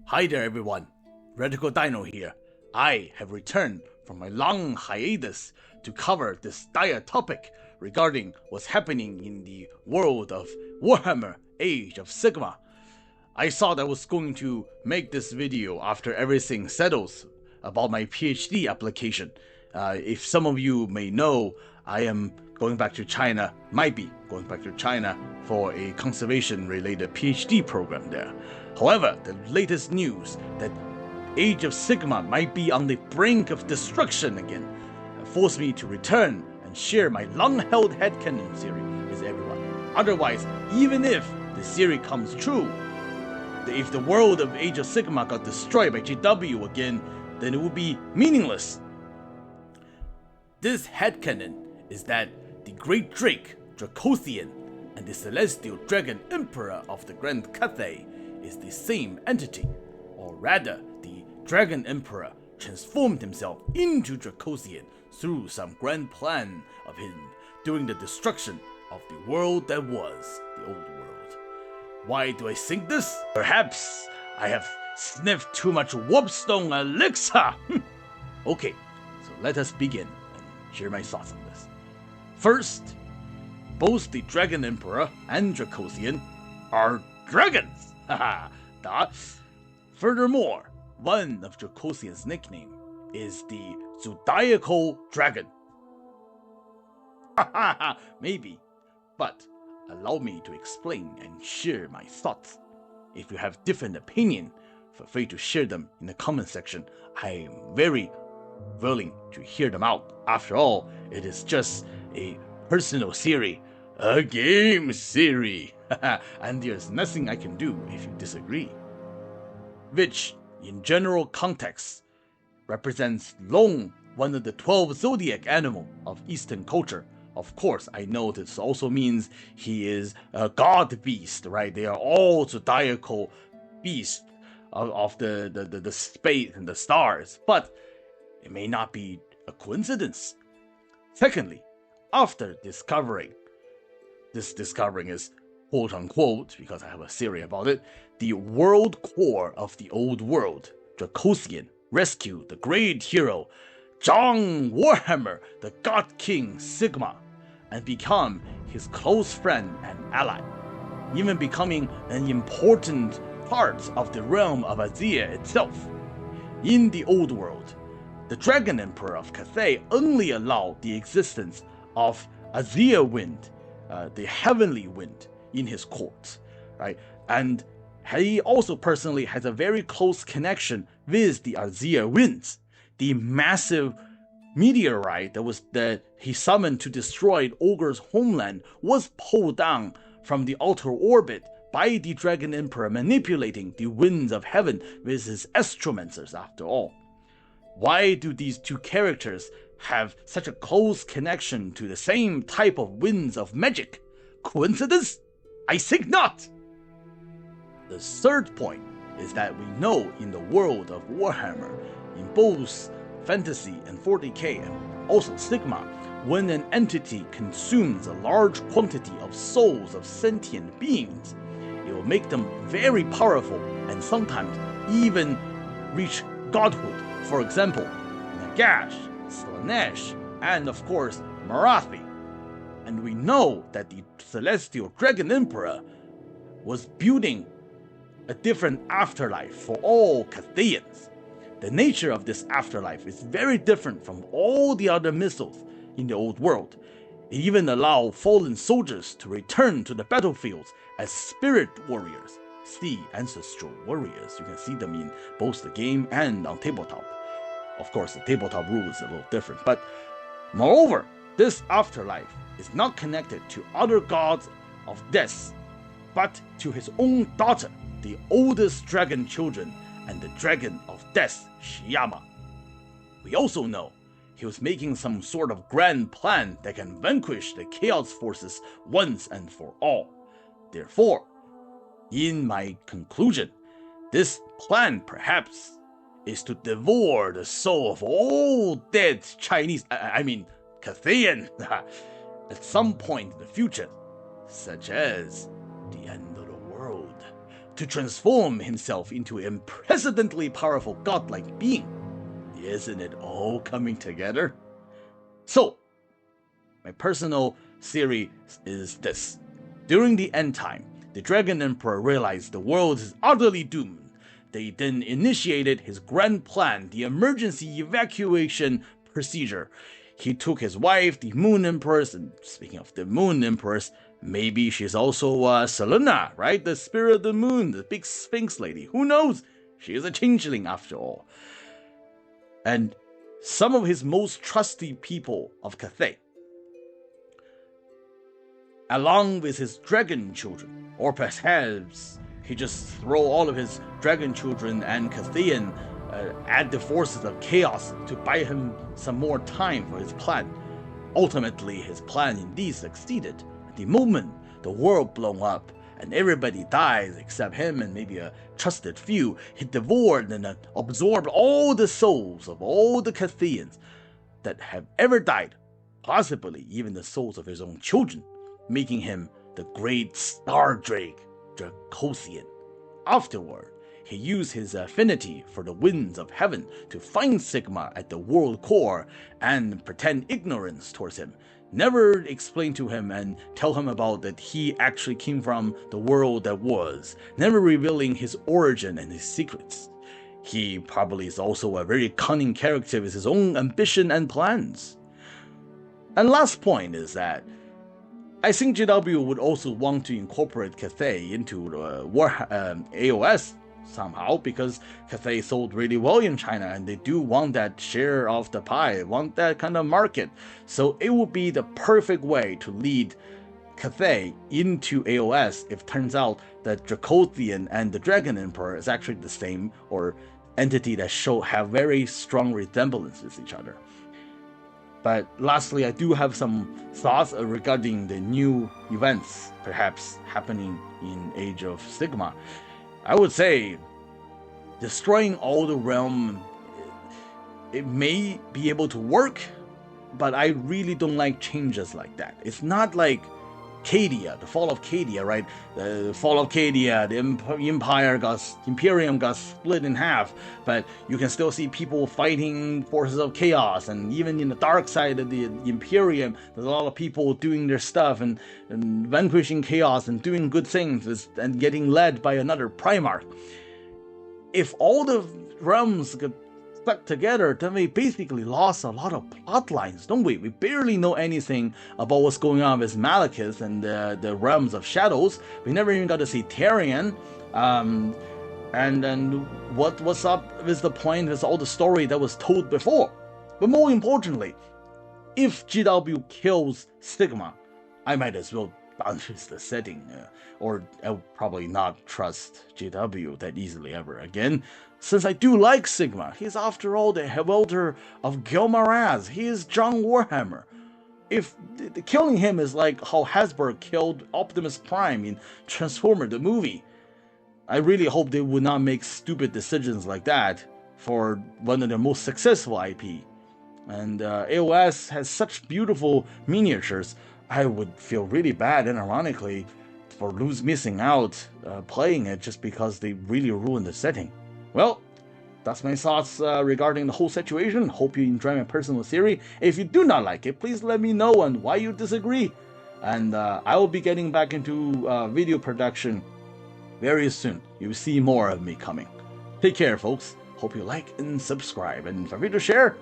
Hi there everyone, RadicalDino here. I have returned from my long hiatus to cover this dire topic regarding what's happening in the world of Warhammer Age of Sigmar. I thought I was going to make this video after everything settles about my PhD application. If some of you may know, I am going back to China, might be going back to China for a conservation-related PhD program there. However, the latest news that Age of Sigmar might be on the brink of destruction again forced me to return and share my long-held headcanon theory with everyone. Otherwise, even if the theory comes true, if the world of Age of Sigmar got destroyed by GW again, then it would be meaningless. This headcanon is that the Great Drake, Dracothion, and the Celestial Dragon Emperor of the Grand Cathay is the same entity, or rather, the Dragon Emperor transformed himself into Dracothion through some grand plan of him during the destruction of the world that was the old world. Why do I think this? Perhaps I have sniffed too much warpstone elixir. Okay, so let us begin and share my thoughts on this. First, both the Dragon Emperor and Dracothion are dragons. Furthermore, one of Dracothion's nickname is the Zodiacal Dragon. Maybe, but allow me to explain and share my thoughts. If you have different opinion, feel free to share them in the comment section. I am very willing to hear them out. After all, it is just a personal theory, a game theory, and there's nothing I can do if you disagree. Which, in general context, represents Long, one of the 12 zodiac animals of Eastern culture. Of course, I know this also means he is a god beast, right? They are all zodiacal beasts of the space and the stars, but it may not be a coincidence. Secondly, after discovering is quote-unquote, because I have a theory about it, the world core of the old world, Dracothion, rescued the great hero, John Warhammer, the God King Sigmar, and become his close friend and ally, even becoming an important part of the realm of Azyr itself. In the old world, the Dragon Emperor of Cathay only allowed the existence of Azyr wind, the heavenly wind, in his court, right? And he also personally has a very close connection with the Azyr winds. The massive meteorite that he summoned to destroy Ogre's homeland was pulled down from the outer orbit by the Dragon Emperor, manipulating the winds of heaven with his astromancers after all. Why do these two characters have such a close connection to the same type of winds of magic? Coincidence? I think not! The third point is that we know in the world of Warhammer, in both Fantasy and 40k and also Sigmar, when an entity consumes a large quantity of souls of sentient beings, it will make them very powerful and sometimes even reach godhood. For example, Nagash, Slaanesh, and of course Marathi. And we know that the Celestial Dragon Emperor was building a different afterlife for all Cathayans. The nature of this afterlife is very different from all the other missiles in the old world. It even allowed fallen soldiers to return to the battlefields as spirit warriors. See ancestral warriors. You can see them in both the game and on tabletop. Of course, the tabletop rule is a little different, but moreover, this afterlife is not connected to other gods of death, but to his own daughter, the oldest dragon children, and the dragon of death, Shiyama. We also know he was making some sort of grand plan that can vanquish the chaos forces once and for all. Therefore, in my conclusion, this plan perhaps is to devour the soul of all dead Chinese, Cathayan, at some point in the future, such as the end of the world. to transform himself into an unprecedentedly powerful godlike being. Isn't it all coming together? So, my personal theory is this. During the end time, the Dragon Emperor realized the world is utterly doomed. They then initiated his grand plan, the emergency evacuation procedure. He took his wife, the Moon Empress, and speaking of the Moon Empress, maybe she's also Selena, right? The spirit of the moon, the big Sphinx lady. Who knows? She is a changeling after all. And some of his most trusty people of Cathay, along with his dragon children, or perhaps he just throw all of his dragon children and Cathayan add the forces of chaos to buy him some more time for his plan. Ultimately, his plan indeed succeeded. At the moment the world blown up and everybody dies except him and maybe a trusted few, he devoured and absorbed all the souls of all the Cathayans that have ever died, possibly even the souls of his own children, making him the great star drake Dracothion. Afterward, he used his affinity for the winds of heaven to find Sigmar at the world core and pretend ignorance towards him. Never explain to him and tell him about that he actually came from the world that was, never revealing his origin and his secrets. He probably is also a very cunning character with his own ambition and plans. And last point is that I think GW would also want to incorporate Cathay into AOS somehow, because Cathay sold really well in China and they do want that share of the pie, want that kind of market. So it would be the perfect way to lead Cathay into AOS if it turns out that Dracothion and the Dragon Emperor is actually the same or entity that have very strong resemblance with each other. But lastly, I do have some thoughts regarding the new events perhaps happening in Age of Sigmar. I would say destroying all the realm, it may be able to work, but I really don't like changes like that. It's not like Cadia, the fall of Cadia, right? The fall of Cadia, the Imperium got split in half, but you can still see people fighting forces of chaos, and even in the dark side of the Imperium, there's a lot of people doing their stuff and vanquishing chaos and doing good things and getting led by another Primarch. If all the realms get stuck together, then we basically lost a lot of plot lines, don't we? We barely know anything about what's going on with Malekith and the realms of shadows. We never even got to see Tyrion. And then what's up with the point with all the story that was told before? But more importantly, if GW kills Sigmar, I might as well bounce the setting, or I'll probably not trust GW that easily ever again, since I do like Sigmar. He's after all the Welder of Gilmaraz. He is John Warhammer. If killing him is like how Hasbro killed Optimus Prime in Transformer the movie, I really hope they would not make stupid decisions like that for one of their most successful IP. And AOS has such beautiful miniatures. I would feel really bad and ironically for missing out playing it just because they really ruined the setting. Well, that's my thoughts regarding the whole situation. Hope you enjoy my personal theory. If you do not like it, please let me know and why you disagree. And I will be getting back into video production very soon. You'll see more of me coming. Take care, folks. Hope you like and subscribe, and feel free to share